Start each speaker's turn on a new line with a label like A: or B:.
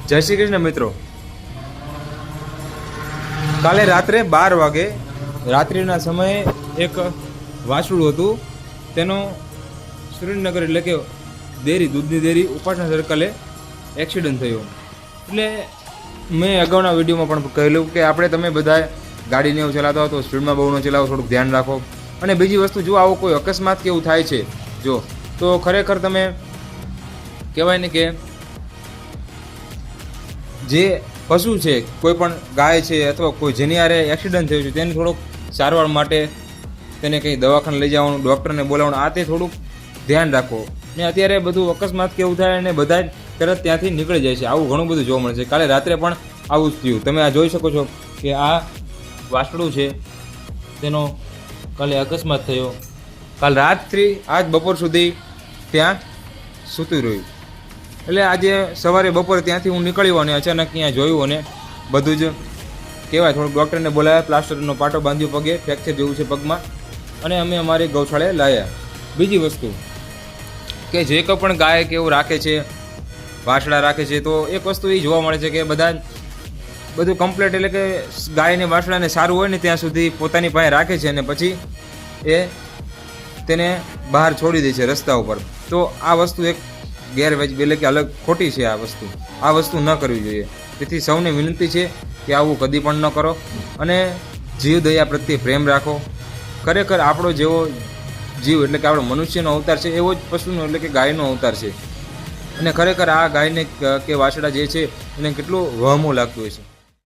A: જય શ્રી કૃષ્ણ મિત્રો, કાલે રાત્રે 12 વાગે રાત્રિના સમયે એક વાછડું હતું. તેનો સુરેન્દ્રનગર એટલે કે દૂધની ડેરી ઉપાસના સર્કલે એક્સિડન્ટ થયો. એટલે મેં અગાઉના વિડીયોમાં પણ કહેલું કે તમે બધા ગાડીને એવું ચલાવતા હો તો સ્પીડમાં બહુ ન ચલાવો, થોડુંક ધ્યાન રાખો. અને બીજી વસ્તુ, જો આવો કોઈ અકસ્માત કે એવું થાય છે તો ખરેખર તમે કહેવાય ને કે જે પશુ છે, કોઈ પણ ગાય છે અથવા કોઈ જેની હારે એક્સિડન્ટ થયું છે તેને થોડુંક સારવાર માટે તેને કંઈ દવાખાને લઈ જવાનું, ડૉક્ટરને બોલાવવાનું, આ તે થોડુંક ધ્યાન રાખો. ને અત્યારે બધું અકસ્માત કેવું થાય અને બધા જ તરત ત્યાંથી નીકળી જાય છે. આવું ઘણું બધું જોવા મળે છે. કાલે રાત્રે પણ આવું જ થયું. તમે આ જોઈ શકો છો કે આ વાછડું છે તેનો કાલે અકસ્માત થયો. કાલ રાતથી આજ બપોર સુધી ત્યાં સૂતું રહ્યું. એટલે આજે સવારે બપોરે ત્યાંથી હું નીકળ્યો અને અચાનક ત્યાં જોયું અને બધું જ કહેવાય થોડુંક ડૉક્ટરને બોલાવ્યા, પ્લાસ્ટરનો પાટો બાંધ્યો પગે, ફ્રેક્ચર જેવું છે પગમાં, અને અમે અમારી ગૌશાળાએ લાવ્યા. બીજી વસ્તુ કે જે કોઈ પણ ગાય કે એવું રાખે છે, વાછડા રાખે છે, તો એક વસ્તુ એ જોવા મળે છે કે બધા બધું કમ્પ્લીટ એટલે કે ગાયને વાછડાને સારું હોય ને ત્યાં સુધી પોતાની પાસે રાખે છે અને પછી એ તેને બહાર છોડી દે છે રસ્તા ઉપર. તો આ વસ્તુ એક ગેરવાજબી એટલે કે અલગ ખોટી છે. આ વસ્તુ ન કરવી જોઈએ. તેથી સૌને વિનંતી છે કે આવું કદી પણ ન કરો અને જીવ દયા પ્રત્યે પ્રેમ રાખો. ખરેખર આપણો જેવો જીવ એટલે કે આપણો મનુષ્યનો અવતાર છે એવો જ પશુનો એટલે કે ગાયનો અવતાર છે. અને ખરેખર આ ગાયને કે વાછડા જે છે એને કેટલું વહમું લાગતું હોય છે.